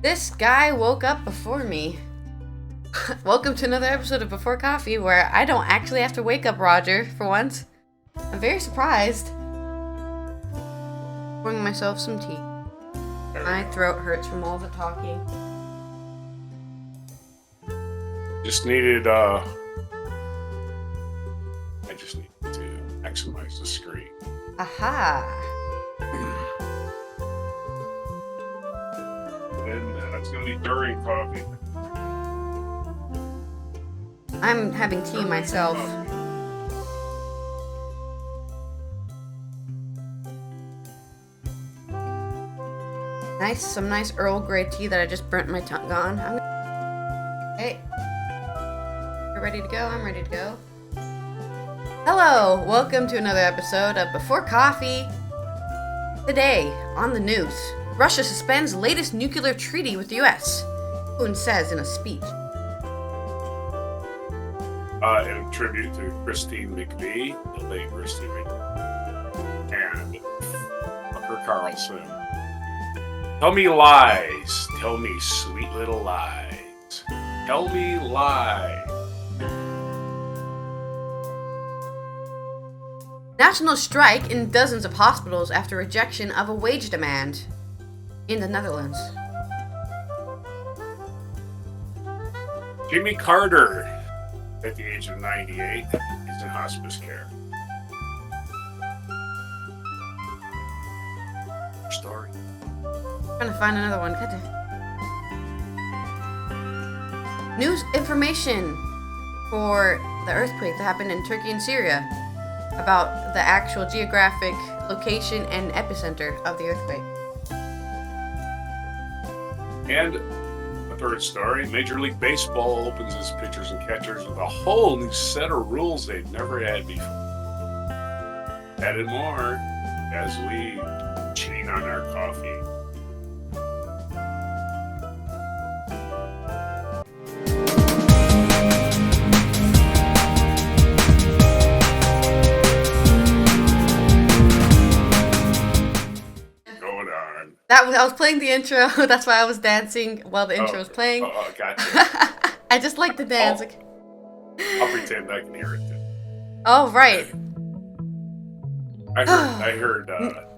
This guy woke up before me. Welcome to another episode of Before Coffee, where I don't actually have to wake up Roger for once. I'm very surprised. Pouring myself some tea. My throat hurts from all the talking. Just needed, I just need to maximize the screen. Aha! And that's going to be during coffee. I'm having tea myself. Some nice Earl Grey tea that I just burnt my tongue on. Hey. You're ready to go? I'm ready to go. Hello! Welcome to another episode of Before Coffee. Today, on the news, Russia suspends latest nuclear treaty with the U.S., Putin says in a speech. In tribute to Christine McVie, the late Christine McVie, and Tucker Carlson. Tell me lies. Tell me sweet little lies. Tell me lies. National strike in dozens of hospitals after rejection of a wage demand in the Netherlands. Jimmy Carter, at the age of 98, is in hospice care. Story. Trying to find another one. News information for the earthquake that happened in Turkey and Syria about the actual geographic location and epicenter of the earthquake. And a third story, Major League Baseball opens its pitchers and catchers with a whole new set of rules they've never had before. That and more as we chain on our coffee. I was playing the intro. That's why I was dancing while the intro was playing. Oh, gotcha. I just like the dance. I'll pretend I can hear it too. Oh, right. I heard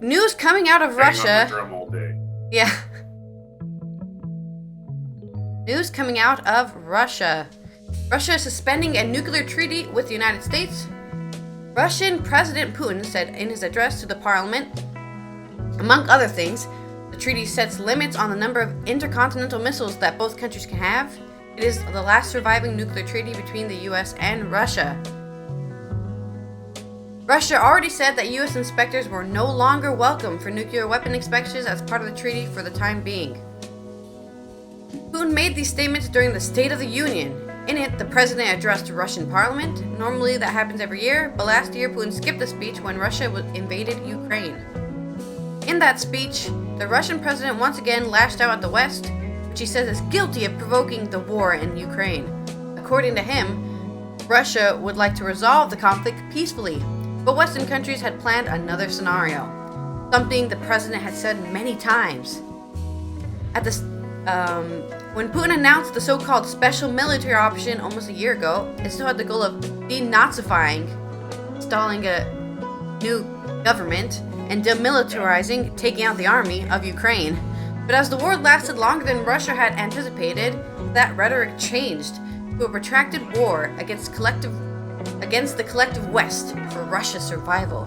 news coming out of Russia. On the drum all day. Yeah. News coming out of Russia. Russia is suspending a nuclear treaty with the United States. Russian President Putin said in his address to the parliament, among other things, the treaty sets limits on the number of intercontinental missiles that both countries can have. It is the last surviving nuclear treaty between the US and Russia. Russia already said that US inspectors were no longer welcome for nuclear weapon inspections as part of the treaty for the time being. Putin made these statements during the State of the Union. In it, the president addressed the Russian parliament. Normally that happens every year, but last year Putin skipped the speech when Russia invaded Ukraine. In that speech, the Russian president once again lashed out at the West, which he says is guilty of provoking the war in Ukraine. According to him, Russia would like to resolve the conflict peacefully, but Western countries had planned another scenario, something the president had said many times. When Putin announced the so-called special military option almost a year ago, it still had the goal of denazifying, installing a new government, and demilitarizing, taking out the army of Ukraine. But as the war lasted longer than Russia had anticipated, that rhetoric changed to a protracted war against the collective West for Russia's survival.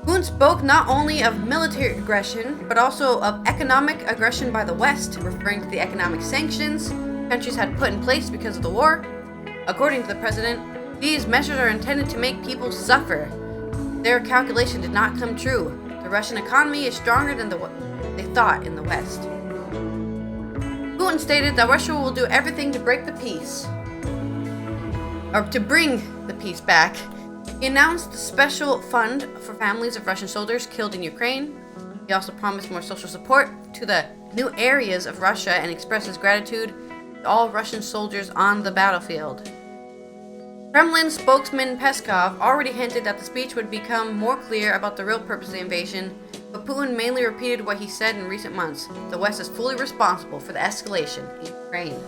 Putin spoke not only of military aggression, but also of economic aggression by the West, referring to the economic sanctions countries had put in place because of the war. According to the president, these measures are intended to make people suffer. Their calculation did not come true. The Russian economy is stronger than they thought in the West. Putin stated that Russia will do everything to break the peace, or to bring the peace back. He announced a special fund for families of Russian soldiers killed in Ukraine. He also promised more social support to the new areas of Russia and expressed his gratitude to all Russian soldiers on the battlefield. Kremlin spokesman Peskov already hinted that the speech would become more clear about the real purpose of the invasion, but Putin mainly repeated what he said in recent months. The West is fully responsible for the escalation in Ukraine.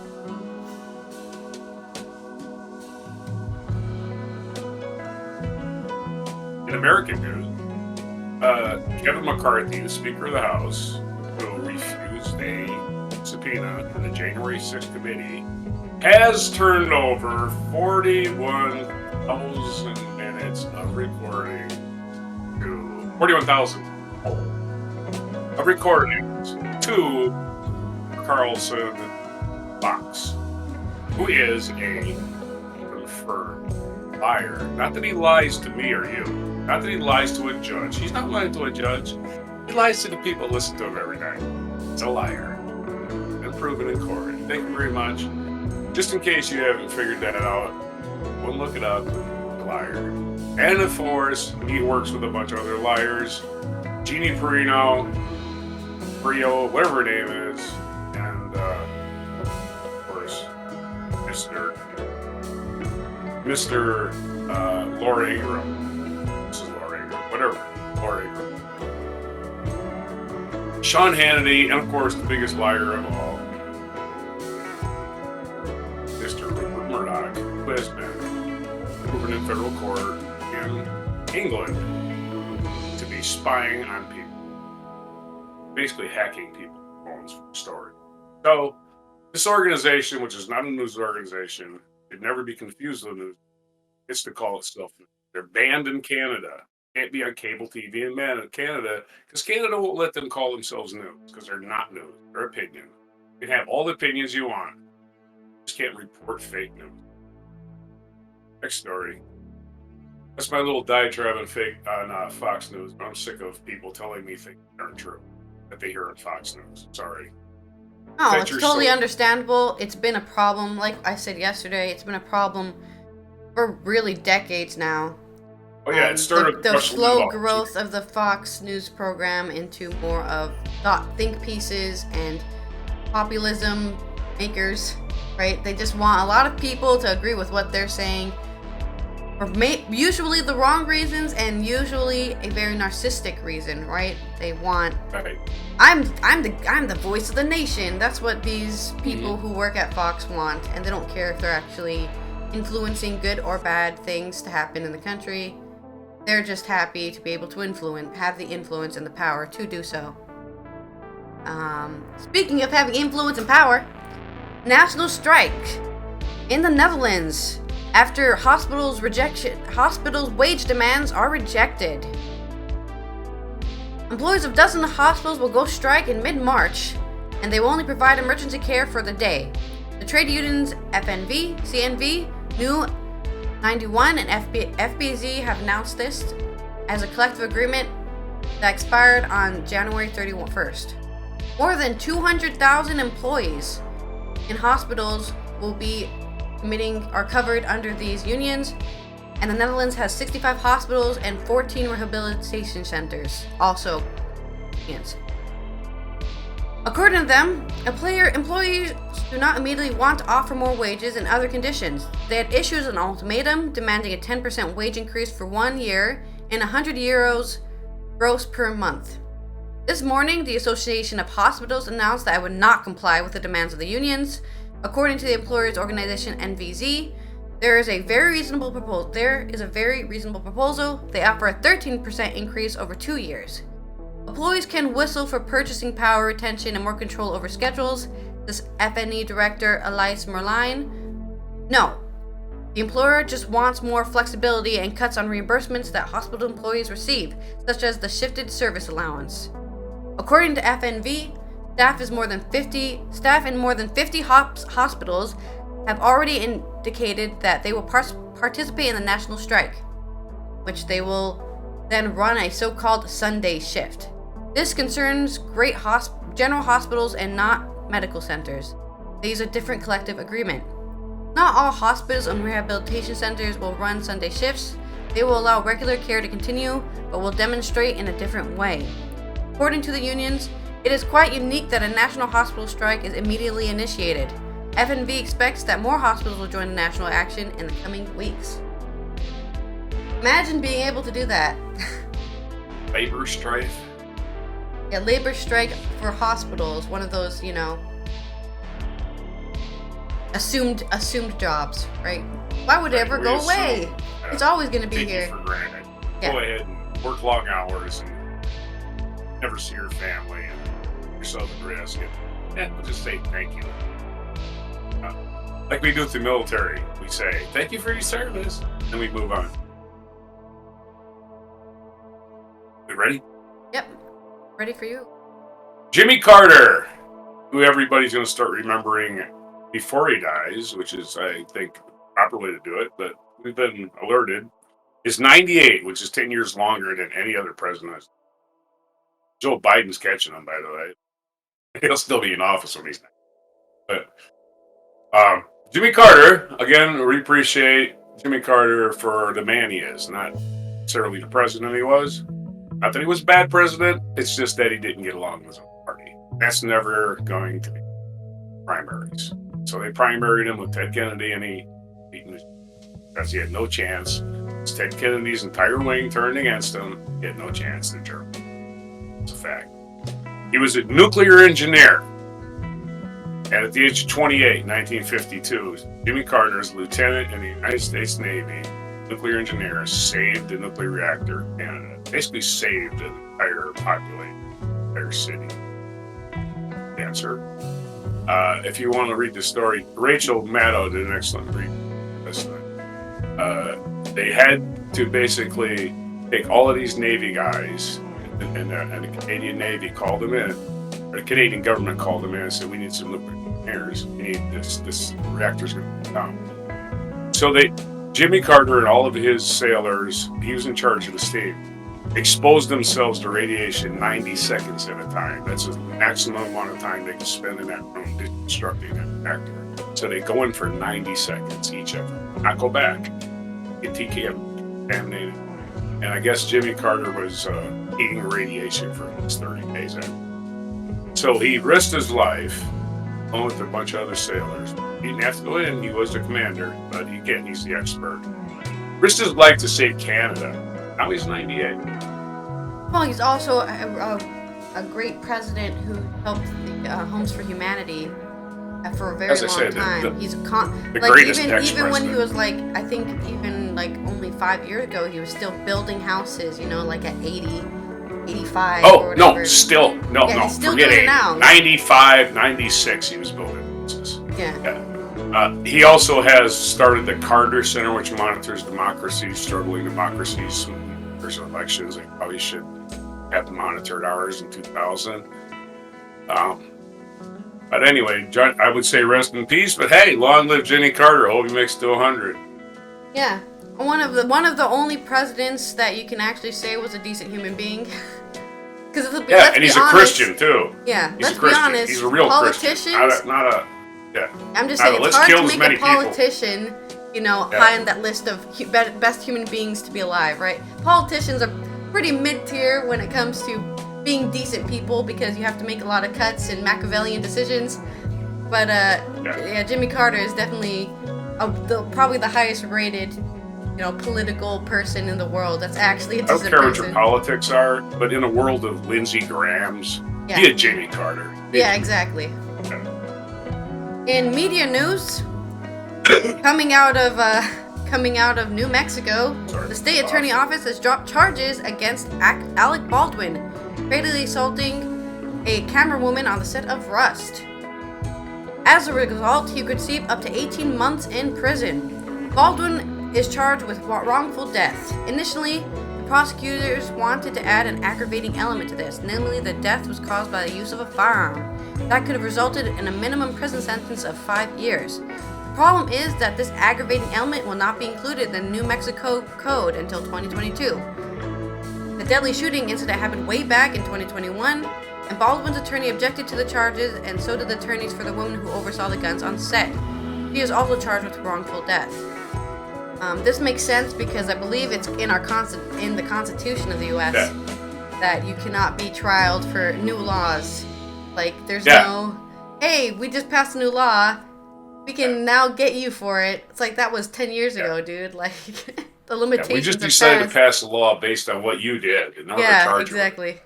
In American news, Kevin McCarthy, the Speaker of the House, who refused a subpoena in the January 6th committee, has turned over 41,000 minutes of recording to 41,000 of recordings to Carlson Fox, who is a confirmed liar. Not that he lies to me or you. Not that he lies to a judge. He's not lying to a judge. He lies to the people who listen to him every night. He's a liar. And proven in court. Thank you very much. Just in case you haven't figured that out, go look it up. Liar. And of course, he works with a bunch of other liars. Jeannie Perino, Brio, whatever her name is. And, of course, Mr. Laura Ingram. Mrs. Laura Ingram. Whatever. Laura Ingram. Sean Hannity, and of course, the biggest liar of all, Mr. Rupert Murdoch, who has been proven in federal court in England to be spying on people. Basically hacking people's phones for storage. So, this organization, which is not a news organization, should never be confused with news. It's to call itself news. They're banned in Canada. Can't be on cable TV in Canada because Canada won't let them call themselves news because they're not news. They're opinion. You can have all the opinions you want. You just can't report fake news. Next story. That's my little diatribe on Fox News. I'm sick of people telling me things that aren't true that they hear on Fox News. Sorry. Oh, it's totally understandable. It's been a problem. Like I said yesterday, it's been a problem for really decades now. Oh yeah, it started the slow growth of the Fox News program into more of think pieces and populism makers, right? They just want a lot of people to agree with what they're saying, for usually the wrong reasons and usually a very narcissistic reason, right? They want, right. I'm the voice of the nation. That's what these people who work at Fox want, and they don't care if they're actually influencing good or bad things to happen in the country. They're just happy to be able to have the influence and the power to do so. Speaking of having influence and power, national strike in the Netherlands after hospitals' wage demands are rejected. Employees of dozens of hospitals will go strike in mid-March, and they will only provide emergency care for the day. The trade unions FNV, CNV, New 91 and FBZ have announced this as a collective agreement that expired on January 31st. More than 200,000 employees in hospitals are covered under these unions, and the Netherlands has 65 hospitals and 14 rehabilitation centers, also unions. According to them, employees do not immediately want to offer more wages and other conditions. They had issued an ultimatum demanding a 10% wage increase for 1 year and €100 gross per month. This morning, the Association of Hospitals announced that it would not comply with the demands of the unions. According to the employers' organization NVZ, there is a very reasonable proposal. They offer a 13% increase over 2 years. Employees can whistle for purchasing power, retention, and more control over schedules. This FNE director, Elise Merline. No. The employer just wants more flexibility and cuts on reimbursements that hospital employees receive, such as the shifted service allowance. According to FNV, staff in more than 50 hospitals have already indicated that they will participate in the national strike, which they will then run a so-called Sunday shift. This concerns great general hospitals and not medical centers. They use a different collective agreement. Not all hospitals and rehabilitation centers will run Sunday shifts. They will allow regular care to continue, but will demonstrate in a different way. According to the unions, it is quite unique that a national hospital strike is immediately initiated. FNV expects that more hospitals will join the national action in the coming weeks. Imagine being able to do that. Labor strife. Yeah, labor strike for hospitals. One of those, assumed jobs, right? Why would it ever go away? It's always going to be take here. You for granted. Yeah. Go ahead and work long hours and never see your family and yourself at risk. And we'll just say thank you. Like we do with the military. We say, thank you for your service. Then we move on. You ready? Yep. Ready for you. Jimmy Carter, who everybody's going to start remembering before he dies, which is, I think, the proper way to do it, but we've been alerted, is 98, which is 10 years longer than any other president. Joe Biden's catching him, by the way. He'll still be in office when he's not. But Jimmy Carter, again, we appreciate Jimmy Carter for the man he is, not necessarily the president he was. Not that he was a bad president, it's just that he didn't get along with his own party. That's never going to be primaries. So they primaried him with Ted Kennedy, and he beat him because he had no chance. It's Ted Kennedy's entire wing turned against him. He had no chance in Germany. It's a fact. He was a nuclear engineer. And at the age of 28, 1952, Jimmy Carter, as lieutenant in the United States Navy, nuclear engineer, saved a nuclear reactor in Canada. Basically saved an entire population, entire city. Answer. If you want to read the story, Rachel Maddow did an excellent read. They had to basically take all of these Navy guys, and the Canadian Navy called them in. The Canadian government called them in and said, we need some nuclear engineers. We need this reactor's going to come. So Jimmy Carter and all of his sailors, he was in charge of the state, exposed themselves to radiation 90 seconds at a time. That's the maximum amount of time they can spend in that room deconstructing that reactor. So they go in for 90 seconds each of them, not go back, get contaminated. And I guess Jimmy Carter was eating radiation for at least 30 days after. So he risked his life, along with a bunch of other sailors. He didn't have to go in, he was the commander, but again, he's the expert. Risked his life to save Canada. Now he's 98. Well, he's also a great president who helped the Homes for Humanity for a very long time. He's even when he was I think even only 5 years ago, he was still building houses. At 80, 85. Oh or no, still no. He's still forget doing 80. it now. 95, 96, he was building houses. Yeah. He also has started the Carter Center, which monitors democracies, struggling democracies. There's elections. They probably should have monitored ours in 2000. But anyway, I would say rest in peace. But hey, long live Jimmy Carter. Hope he makes it to 100. Yeah, one of the only presidents that you can actually say was a decent human being. And he's a Christian too. Yeah, let's be honest. He's a real Christian. I'm just saying, it's hard to make a politician, high on that list of best human beings to be alive, right? Politicians are pretty mid-tier when it comes to being decent people because you have to make a lot of cuts and Machiavellian decisions. But Jimmy Carter is definitely probably the highest rated, political person in the world. That's actually a decent person. I don't care what your politics are, but in a world of Lindsey Grahams, be a Jimmy Carter. Yeah, exactly. In media news, coming out of New Mexico, the state attorney office has dropped charges against Alec Baldwin, fatally assaulting a camerawoman on the set of Rust. As a result, he could receive up to 18 months in prison. Baldwin is charged with wrongful death. Initially, the prosecutors wanted to add an aggravating element to this, namely the death was caused by the use of a firearm. That could have resulted in a minimum prison sentence of 5 years. The problem is that this aggravating element will not be included in the New Mexico Code until 2022. The deadly shooting incident happened way back in 2021, and Baldwin's attorney objected to the charges, and so did the attorneys for the woman who oversaw the guns on set. He is also charged with wrongful death. This makes sense because I believe it's in the Constitution of the U.S. that you cannot be trialed for new laws. There's no, hey, we just passed a new law, we can now get you for it. It's that was 10 years ago, dude. The limitations. We just decided to pass a law based on what you did, and not the charge. Exactly.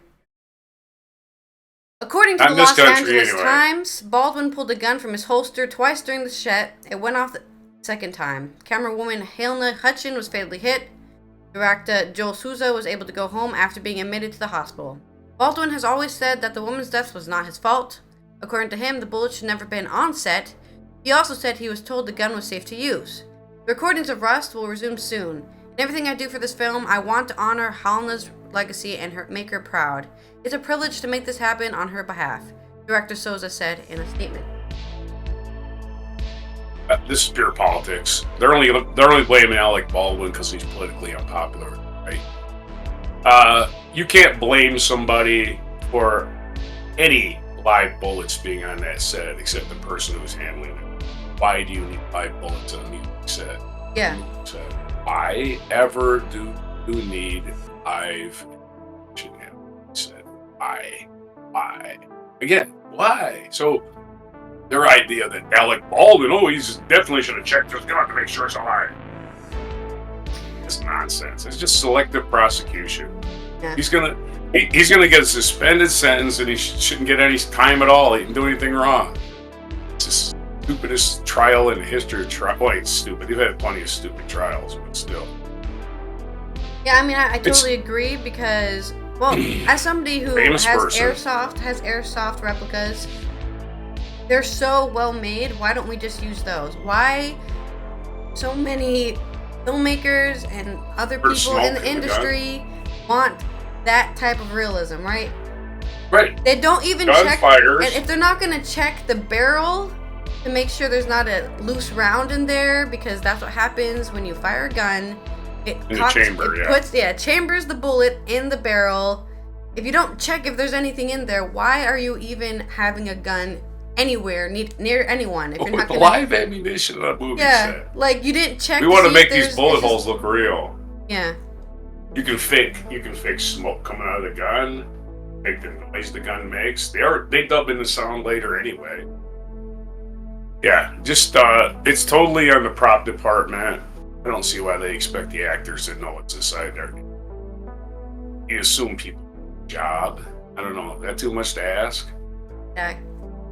According to Not the in this Los country, Angeles anyway. Times, Baldwin pulled a gun from his holster twice during the shot. It went off the second time. Camerawoman Helena Hutchin was fatally hit. Director Joel Souza was able to go home after being admitted to the hospital. Baldwin has always said that the woman's death was not his fault. According to him, the bullet should never been on set. He also said he was told the gun was safe to use. The recordings of Rust will resume soon. In everything I do for this film, I want to honor Helena's legacy and make her proud. It's a privilege to make this happen on her behalf, Director Souza said in a statement. This is pure politics. They're only blaming Alec Baldwin because he's politically unpopular, right? You can't blame somebody for any live bullets being on that set except the person who's handling it. Why do you need live bullets on a music set? Yeah. Why ever do you need live set? Why? Again, why? So their idea that Alec Baldwin, he's definitely should have checked his gun to make sure it's alive. It's nonsense. It's just selective prosecution. Yeah. He's gonna get a suspended sentence, and he shouldn't get any time at all. He didn't do anything wrong. It's the stupidest trial in the history of trial. Well, it's stupid. You've had plenty of stupid trials, but still. Yeah, I mean, I totally agree because, well, as somebody who has airsoft replicas, they're so well made. Why don't we just use those? Why so many filmmakers and other people in the industry want that type of realism, right? Right. They don't even check. Fighters. And if they're not going to check the barrel to make sure there's not a loose round in there, because that's what happens when you fire a gun. It chambers the bullet in the barrel. If you don't check if there's anything in there, why are you even having a gun anywhere near anyone? If you're not live ammunition on a movie set. Like you didn't check. We want to make these bullet holes look real. Yeah. You can fake smoke coming out of the gun, make the noise the gun makes. They dub in the sound later anyway. Yeah, just it's totally on the prop department. I don't see why they expect the actors to know what's inside there. You assume people job. I don't know. Is that too much to ask? Yeah.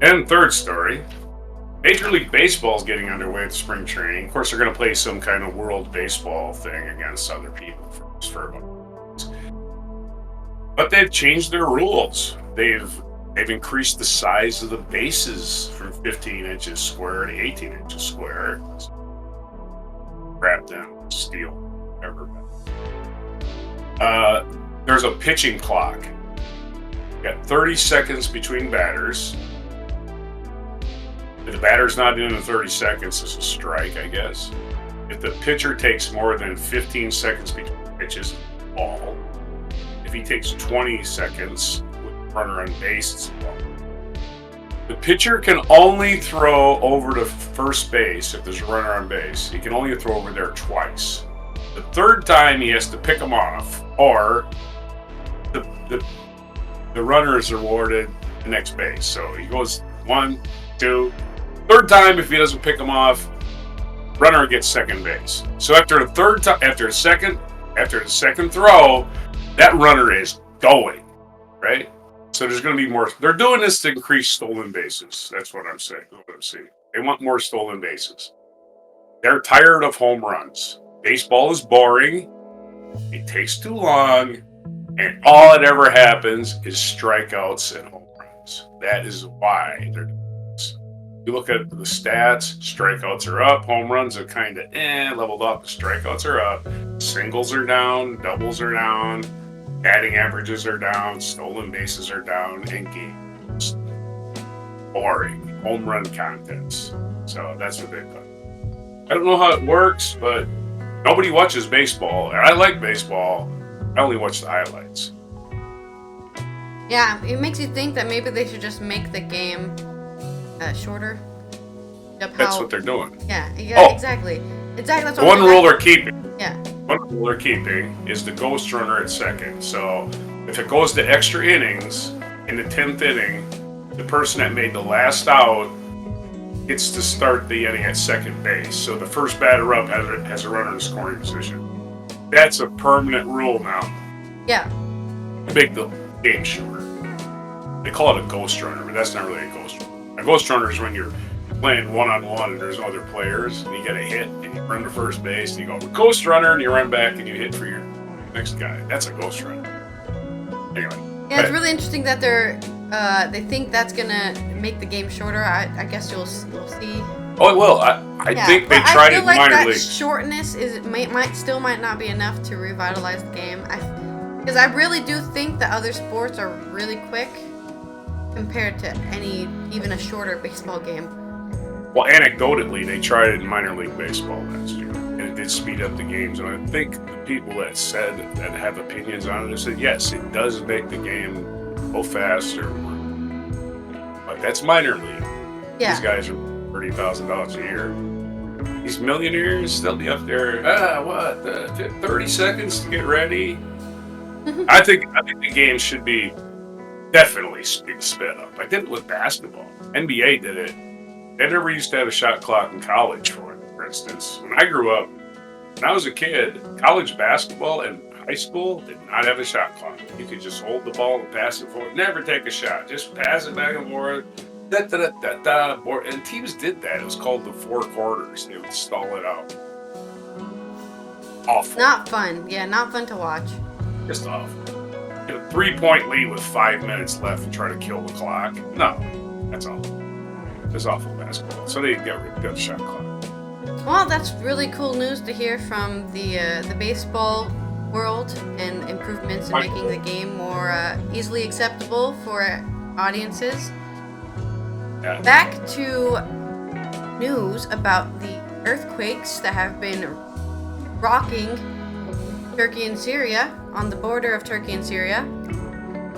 And third story. Major League Baseball is getting underway with spring training. Of course, they're going to play some kind of world baseball thing against other people for about months. But they've changed their rules. They've increased the size of the bases from 15 inches square to 18 inches square. Wrapped down steel, whatever. There's a pitching clock. You got 30 seconds between batters. If the batter's not in 30 seconds, it's a strike, I guess. If the pitcher takes more than 15 seconds between pitches, it's a ball. If he takes 20 seconds with the runner on base, it's a ball. The pitcher can only throw over to first base if there's a runner on base. He can only throw over there twice. The third time he has to pick him off, or the runner is awarded the next base. So he goes 1, 2. Third time, if he doesn't pick him off, runner gets second base. So after the second throw, that runner is going, right? So there's going to be more. They're doing this to increase stolen bases. That's what I'm saying. They want more stolen bases. They're tired of home runs. Baseball is boring. It takes too long. And all that ever happens is strikeouts and home runs. That is why they're doing this. You look at the stats, strikeouts are up, home runs are kind of leveled up, strikeouts are up, singles are down, doubles are down, batting averages are down, stolen bases are down, and games. Boring. Home run contests. So that's what they've done. I don't know how it works, but nobody watches baseball. And I like baseball. I only watch the highlights. Yeah, it makes you think that maybe they should just make the game shorter. That's what they're doing. Yeah, exactly. That's what one rule they're keeping. Yeah. One rule they're keeping is the ghost runner at second. So if it goes to extra innings, in the 10th inning, the person that made the last out gets to start the inning at second base. So the first batter up has a runner in scoring position. That's a permanent rule now. Yeah. Make the game shorter. They call it a ghost runner, but that's not really a ghost runner. A ghost runner is when you're playing one-on-one and there's other players and you get a hit and you run to first base and you go ghost runner and you run back and you hit for your next guy. That's a ghost runner. Anyway. Yeah, it's really interesting that they think that's gonna make the game shorter. I guess we'll see. Oh, it will. I think they tried it in minor leagues. Shortness might not be enough to revitalize the game. Because I really do think that other sports are really quick compared to even a shorter baseball game. Well, anecdotally, they tried it in minor league baseball last year, and it did speed up the games. And I think the people that have opinions on it, they said, yes, it does make the game go faster. But that's minor league. Yeah. These guys are $30,000 a year. These millionaires, they'll be up there, 30 seconds to get ready? I think the game should be definitely sped up. I did it with basketball. NBA did it. They never used to have a shot clock in college for instance. When I grew up, when I was a kid, college basketball and high school did not have a shot clock. You could just hold the ball and pass it forward. Never take a shot. Just pass it back and forth. And teams did that. It was called the 4 quarters. They would stall it out. Awful. Not fun. Yeah, not fun to watch. Just awful. 3-point lead with 5 minutes left and try to kill the clock. No, that's awful. It's awful basketball. So they got rid of the shot clock. Well, that's really cool news to hear from the baseball world and improvements in making the game more easily acceptable for audiences. Yeah. Back to news about the earthquakes that have been rocking Turkey and Syria, on the border of Turkey and Syria.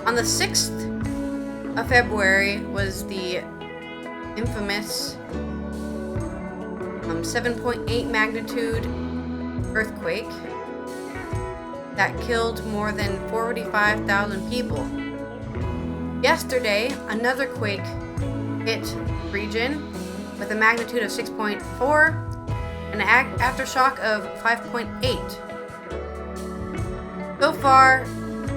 On the 6th of February was the infamous 7.8 magnitude earthquake that killed more than 45,000 people. Yesterday, another quake hit the region with a magnitude of 6.4 and an aftershock of 5.8. So far,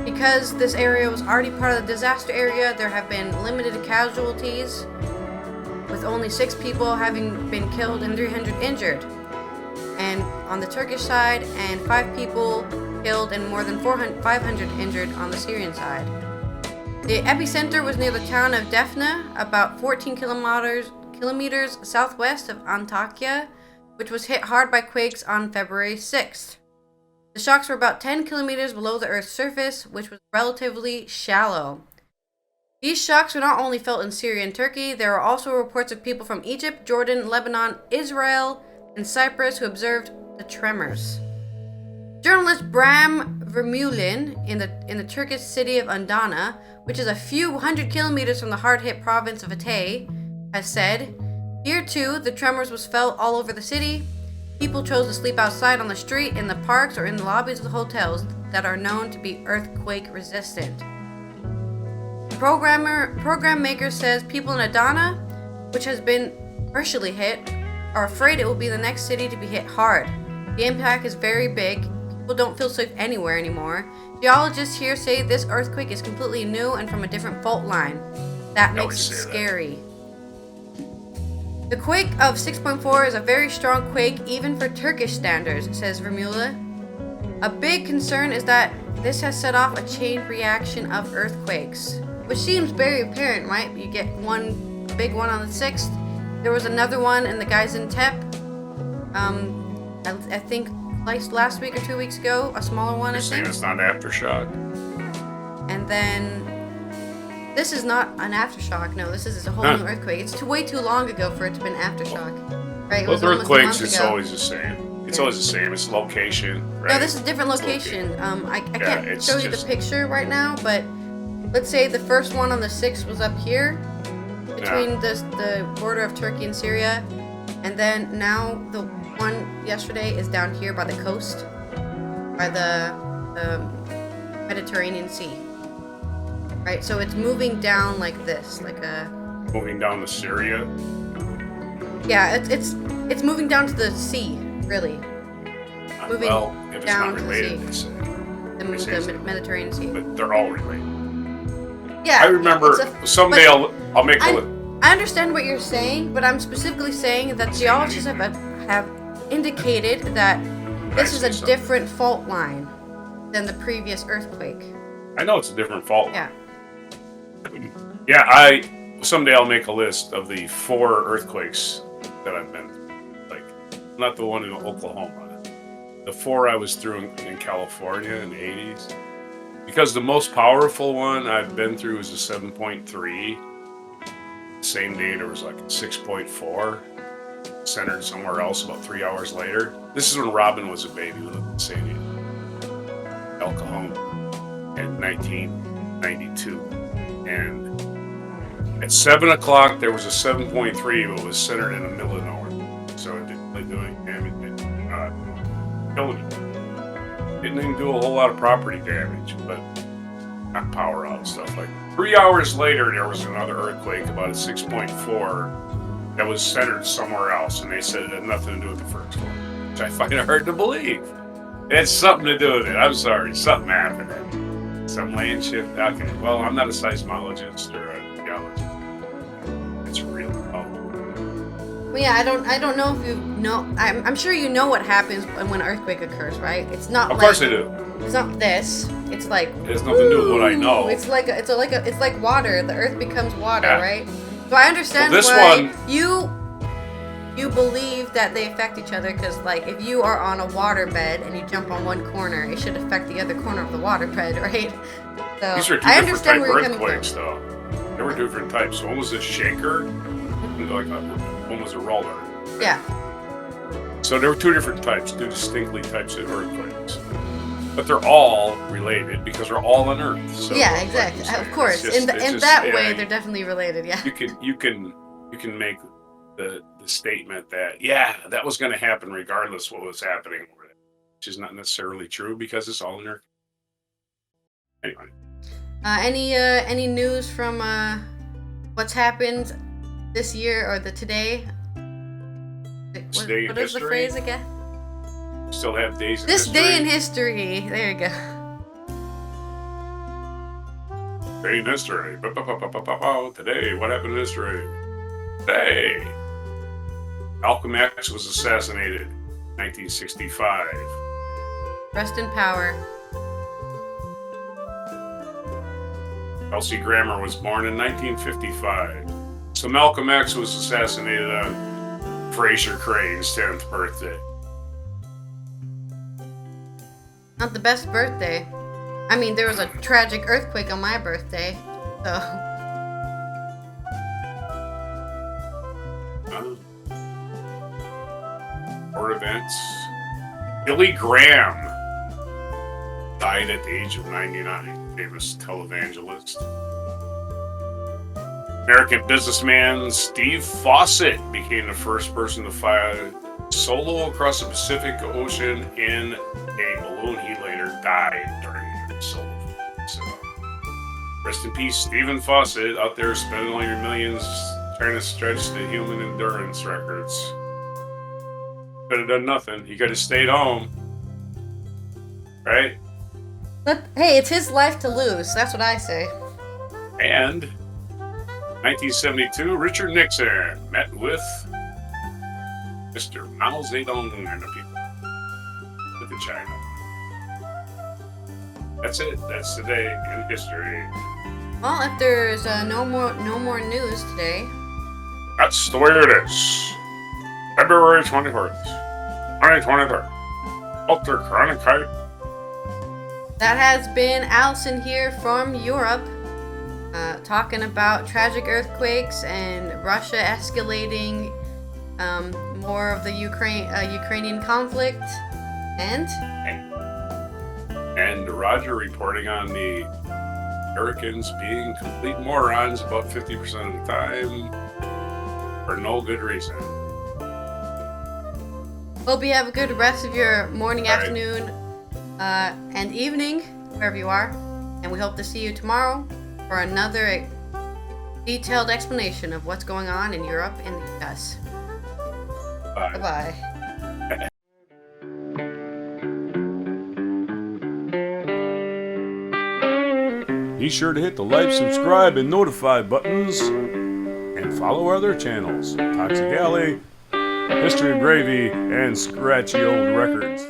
because this area was already part of the disaster area, there have been limited casualties, with only 6 people having been killed and 300 injured. And on the Turkish side, and 5 people killed and more than 500 injured on the Syrian side. The epicenter was near the town of Defne, about 14 kilometers southwest of Antakya, which was hit hard by quakes on February 6th. The shocks were about 10 kilometers below the Earth's surface, which was relatively shallow. These shocks were not only felt in Syria and Turkey, there are also reports of people from Egypt, Jordan, Lebanon, Israel, and Cyprus who observed the tremors. Journalist Bram Vermeulen in the Turkish city of Adana, which is a few hundred kilometers from the hard-hit province of Hatay, has said, "Here too, the tremors was felt all over the city. People chose to sleep outside on the street, in the parks, or in the lobbies of the hotels that are known to be earthquake resistant." The program maker says people in Adana, which has been partially hit, are afraid it will be the next city to be hit hard. The impact is very big. People don't feel safe anywhere anymore. Geologists here say this earthquake is completely new and from a different fault line. That makes it scary. The quake of 6.4 is a very strong quake even for Turkish standards, says Vermeulen. A big concern is that this has set off a chain reaction of earthquakes, which seems very apparent, right? You get one big one on the 6th. There was another one in the Gaziantep. I think last week or 2 weeks ago, a smaller one. You're saying it's not aftershock? And then this is not an aftershock. No, this is a whole new earthquake. It's way too long ago for it to be an aftershock. Right? With earthquakes, it's always the same. It's always the same. It's location. Right? No, this is a different location. I can't show you the picture right now, but let's say the first one on the 6th was up here, between the border of Turkey and Syria, and then now the one yesterday is down here by the coast, by the Mediterranean Sea. Right, so it's moving down like this, like a... Moving down to Syria? Yeah, it's moving down to the sea, really. Moving if it's down not related, to the sea. They say. The Mediterranean Sea. But they're all related. Yeah. I remember someday I'll make a list. I understand what you're saying, but I'm specifically saying that geologists have indicated that this is a different fault line than the previous earthquake. I know it's a different fault line. Yeah. Yeah, someday I'll make a list of the 4 earthquakes that I've been through. Like, not the one in Oklahoma. The 4 I was through in California in the 80s. Because the most powerful one I've been through is a 7.3. Same day there was like a 6.4. Centered somewhere else about 3 hours later. This is when Robin was a baby. We lived in St. El Cajon in 1992. And at 7 o'clock, there was a 7.3, but it was centered in the middle of nowhere. So it didn't really do any damage. It didn't kill anything. Didn't even do a whole lot of property damage, but not power out stuff like that. 3 hours later, there was another earthquake, about a 6.4, that was centered somewhere else. And they said it had nothing to do with the first one, which I find it hard to believe. It had something to do with it. I'm sorry. Something happened. Some land shift. Okay. Well, I'm not a seismologist or a geologist. It's real. Well, yeah, I don't know if you know. I'm sure you know what happens when an earthquake occurs, right? It's not. Of course I do. It's not this. It's like. It has nothing to do with what I know. It's like water. The earth becomes water, Yeah. right? So I understand this why one, you believe that they affect each other, because like if you are on a water bed and you jump on one corner, it should affect the other corner of the water bed, right? So these are two I different understand type where you're coming earthquakes, from. though. There were different types. One was a shaker, one was a roller. Yeah. So there were 2 different types, 2 distinctly types of earthquakes. But they're all related because they're all on Earth. So yeah, exactly. Of course. In that way, they're definitely related. Yeah. You can make the statement that that was going to happen regardless what was happening over there, which is not necessarily true because it's all in Earth. Anyway. Any news from what's happened this year or today? What is the phrase again? Still have days in this history. day in history. There you go. Day in history. Today, what happened in history? Today, Malcolm X was assassinated in 1965. Rest in power. Kelsey Grammer was born in 1955. So Malcolm X was assassinated on Fraser Crane's 10th birthday. Not the best birthday. I mean, there was a tragic earthquake on my birthday, so. Or events. Billy Graham died at the age of 99. Famous televangelist. American businessman Steve Fawcett became the first person to fly solo across the Pacific Ocean in a balloon. He later died during the solo flight. So, rest in peace, Stephen Fawcett, out there spending all your millions trying to stretch the human endurance records. Could have done nothing. He could have stayed home. Right? But hey, it's his life to lose. That's what I say. And 1972, Richard Nixon met with Mr. Mao Zedong and the people with the China. That's it. That's the day in history. Well, if there's no more news today. That's the way it is. February 24th, 2023. Ultra Chronic Hype. That has been Allison here from Europe, talking about tragic earthquakes and Russia escalating more of the Ukrainian conflict, and Roger reporting on the Americans being complete morons about 50% of the time for no good reason. Hope you have a good rest of your morning, All right. afternoon, and evening, wherever you are. And we hope to see you tomorrow for another detailed explanation of what's going on in Europe and the US. Bye. Bye-bye. Be sure to hit the like, subscribe, and notify buttons. And follow our other channels, Toxic Alley, History of Gravy, and Scratchy Old Records.